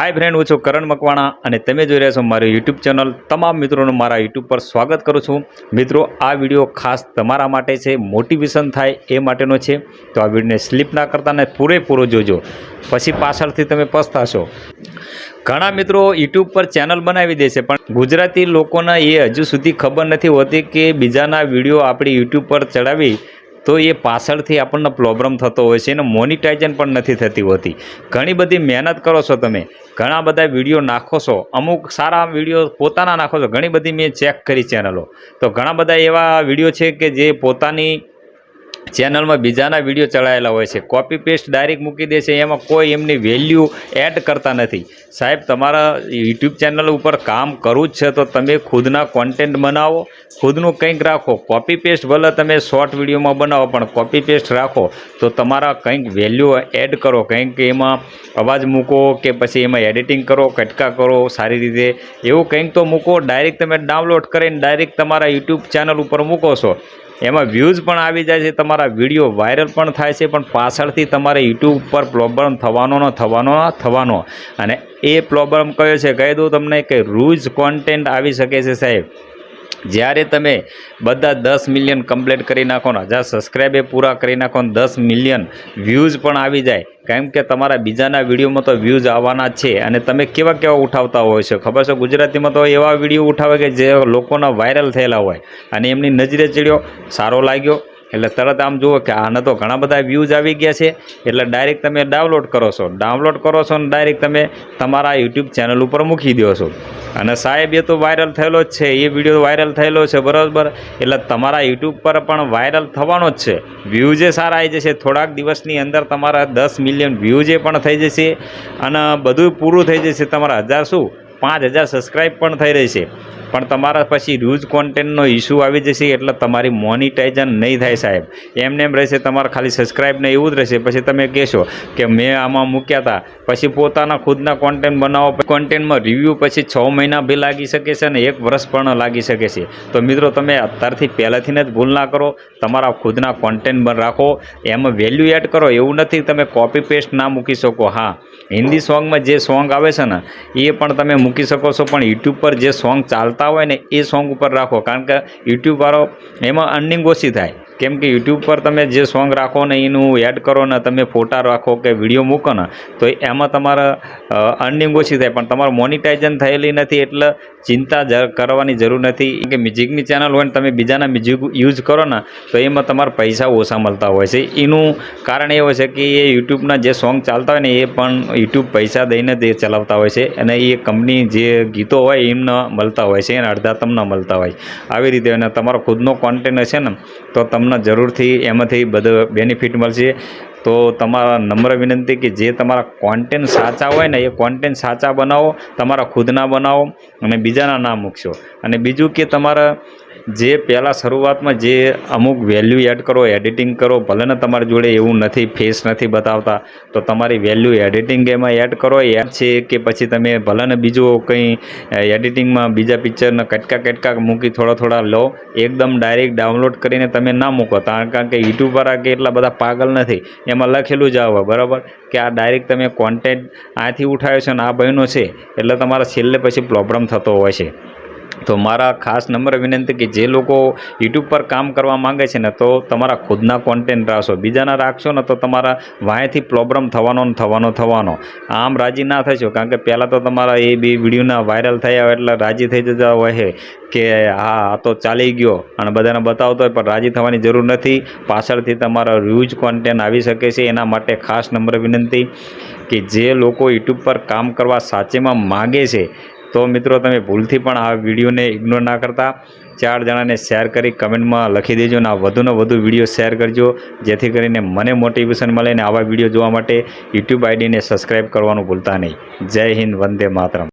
Hi friend, हूँ छूँ करण मकवाणा અને તમે જોઈ રહ્યા છો મારી યુટ્યુબ ચેનલ। તમામ મિત્રોનું મારા યુટ્યુબ પર સ્વાગત કરું છું। મિત્રો, આ વિડીયો ખાસ તમારા માટે છે, મોટિવેશન થાય એ માટેનો છે। તો આ વિડીયોને સ્લીપ ના કરતા ને પૂરેપૂરો જોજો, પછી પાછળથી તમે પસ્તાશો। ઘણા મિત્રો યુટ્યુબ પર ચેનલ બનાવી દે છે, પણ ગુજરાતી લોકોને એ હજુ સુધી ખબર નથી હોતી કે બીજાના વિડીયો આપણી યુટ્યુબ પર ચડાવી તો એ પાછળથી આપણને પ્રોબ્લેમ થતો હોય છે અને મોનિટાઇઝન પણ નથી થતી હોતી। ઘણી બધી મહેનત કરો છો તમે, ઘણા બધા વિડીયો નાખો છો, અમુક સારા વિડીયો પોતાના નાખો છો। ઘણી બધી મેં ચેક કરી ચેનલો, તો ઘણા બધા એવા વિડીયો છે કે જે પોતાની ચેનલમાં બીજાના વિડીયો ચડાયેલા હોય છે, કોપી પેસ્ટ ડાયરેક્ટ મૂકી દે છે, એમાં કોઈ એમની વેલ્યુ એડ કરતા નથી। સાહેબ, તમારા યુટ્યુબ ચેનલ ઉપર કામ કરવું જ છે તો તમે ખુદના કોન્ટેન્ટ બનાવો, ખુદનું કંઈક રાખો। કોપી પેસ્ટ ભલે તમે શોર્ટ વિડીયોમાં બનાવો, પણ કોપી પેસ્ટ રાખો તો તમારા કંઈક વેલ્યુ એડ કરો, કંઈક એમાં અવાજ મૂકો કે પછી એમાં એડિટિંગ કરો, કટકા કરો સારી રીતે, એવું કંઈક તો મૂકો। ડાયરેક્ટ તમે ડાઉનલોડ કરીને ડાયરેક્ટ તમારા યુટ્યુબ ચેનલ ઉપર મૂકો છો, એમાં વ્યૂઝ પણ આવી જાય છે, તમારા વિડીયો વાયરલ પણ થાય છે, પણ પાછળથી તમારે યુટ્યુબ પર પ્રોબ્લેમ થવાનો અને એ પ્રોબ્લેમ કયો છે કહી દઉં તમને કે રૂઝ કોન્ટેન્ટ આવી શકે છે સાહેબ। જ્યારે તમે બધા 10 મિલિયન કમ્પ્લીટ કરી નાખો ને, 1000 સબસ્ક્રાઈબ પૂરા કરી નાખો ને 10 મિલિયન વ્યૂઝ પણ આવી જાય, કેમ કે તમારા બીજાના વિડીયોમાં તો વ્યૂઝ આવવાના જ છે। અને તમે કેવા ઉઠાવતા હોય છો ખબર છે? ગુજરાતીમાં તો એવા વિડીયો ઉઠાવે કે જે લોકોના વાયરલ થયેલા હોય અને એમની નજરે ચડ્યો, સારો લાગ્યો એટલે તરત આમ જુઓ કે આને તો ઘણા બધા વ્યૂઝ આવી ગયા છે, એટલે ડાયરેક્ટ તમે ડાઉનલોડ કરો છો અને ડાયરેક્ટ તમે તમારા યુટ્યુબ ચેનલ ઉપર મૂકી દો છો। અને સાહેબ, એ તો વાયરલ થયેલો જ છે, એ વિડીયો વાયરલ થયેલો છે બરાબર, એટલે તમારા યુટ્યુબ પર પણ વાયરલ થવાનો જ છે, વ્યૂઝે સારા આવી જશે। થોડાક દિવસની અંદર તમારા 10 મિલિયન વ્યૂઝે પણ થઈ જશે અને બધું પૂરું થઈ જશે। તમારા 5000 સબસ્ક્રાઈબ પણ થઈ રહેશે, પણ તમારા પછી રૂઝ કોન્ટેન્ટનો ઇસ્યુ આવી જશે, એટલે તમારી મોનિટાઇઝન નહીં થાય સાહેબ। એમને એમ રહેશે, તમારે ખાલી સબસ્ક્રાઈબ ને એવું જ રહેશે। પછી તમે કહેશો કે મેં આમાં મૂક્યા હતા, પછી પોતાના ખુદના કોન્ટેન્ટ બનાવો, કોન્ટેન્ટમાં રિવ્યૂ પછી 6 મહિના બી લાગી શકે છે અને 1 વર્ષ પણ લાગી શકે છે। તો મિત્રો, તમે અત્યારથી પહેલાંથી જ ભૂલ ના કરો, તમારા ખુદના કોન્ટેન્ટ રાખો, એમાં વેલ્યુ એડ કરો। એવું નથી તમે કોપી પેસ્ટ ના મૂકી શકો। હા, હિન્દી સોંગમાં જે સોંગ આવે છે ને એ પણ તમે મૂકી શકો છો, પણ યુટ્યુબ પર જે સોંગ ચાલતા હોય ને એ સોંગ ઉપર રાખો, કારણ કે યુટ્યુબવાળો એમાં અર્નિંગ ઓછી થાય, કેમ કે યુટ્યુબ પર તમે જે સોંગ રાખો ને એનું એડ કરો ને, તમે ફોટા રાખો કે વિડીયો મૂકો ને, તો એમાં તમારે અર્નિંગ ઓછી થાય, પણ તમારું મોનિટાઇઝન થયેલી નથી, એટલે ચિંતા કરવાની જરૂર નથી કે મ્યુઝિકની ચેનલ હોય ને તમે બીજાના મ્યુઝિક યુઝ કરો ને તો એમાં તમારા પૈસા ઓછા મળતા હોય છે। એનું કારણ એ હોય છે કે એ યુટ્યુબના જે સોંગ ચાલતા હોય ને એ પણ યુટ્યુબ પૈસા દઈને તે ચલાવતા હોય છે, અને એ કંપની જે ગીતો હોય એમને મળતા હોય છે અને અડધા તમને મળતા હોય, આવી રીતે। અને તમારો ખુદનો કોન્ટેન્ટ હશે ને તો તમને જરૂરથી એમાંથી બધો બેનિફિટ મળશે। તો તમારા નમ્ર વિનંતી કે જે તમારા કોન્ટેન્ટ સાચા હોય ને એ કોન્ટેન્ટ સાચા બનાવો, તમારા ખુદના બનાવો અને બીજાના ના મૂકશો। અને બીજું કે તમારા જે પહેલાં શરૂઆતમાં જે અમુક વેલ્યુ એડ કરો, એડિટિંગ કરો, ભલે ને તમારી જોડે એવું નથી, ફેસ નથી બતાવતા, તો તમારી વેલ્યુ એડિટિંગ એમાં એડ કરો, એડ છે કે પછી તમે ભલે ને બીજું કંઈ એડિટિંગમાં બીજા પિક્ચરના કટકા મૂકી થોડા લો, એકદમ ડાયરેક્ટ ડાઉનલોડ કરીને તમે ના મૂકો, કારણ કે યુટ્યુબવાળા કે એટલા બધા પાગલ નથી, એમાં લખેલું જ આવે બરાબર કે આ ડાયરેક્ટ તમે કોન્ટેન્ટ આથી ઉઠાવ્યો છે અને આ બન્યો છે, એટલે તમારા છેલ્લે પછી પ્રોબ્લેમ થતો હોય છે। તો મારા ખાસ નમ્ર વિનંતી કે જે લોકો યુટ્યુબ પર કામ કરવા માંગે છે ને તો તમારા ખુદના કોન્ટેન્ટ રાખશો, બીજાના રાખશો ને તો તમારા વાંયથી પ્રોબ્લેમ થવાનો। આમ રાજી ના થશો, કારણ કે પહેલાં તો તમારા એ બી વિડીયોના વાયરલ થયા હોય એટલે રાજી થઈ જતા હોય છે કે હા આ તો ચાલી ગયો અને બધાને બતાવતો હોય, પણ રાજી થવાની જરૂર નથી, પાછળથી તમારા રૂઝ કોન્ટેન્ટ આવી શકે છે। એના માટે ખાસ નમ્ર વિનંતી કે જે લોકો યુટ્યુબ પર કામ કરવા સાચેમાં માગે છે તો મિત્રો તમે ભૂલથી પણ આ વિડીયોને ઇગ્નોર ના કરતા, 4 જણાને શેર કરી કમેન્ટમાં લખી દેજો અને વધુને વધુ વિડીયો શેર કરજો, જેથી કરીને મને મોટિવેશન મળે ને આવા વિડીયો જોવા માટે યુટ્યુબ આઈડીને સબસ્ક્રાઈબ કરવાનું ભૂલતા નહીં। જય હિન્દ, વંદે માતરમ।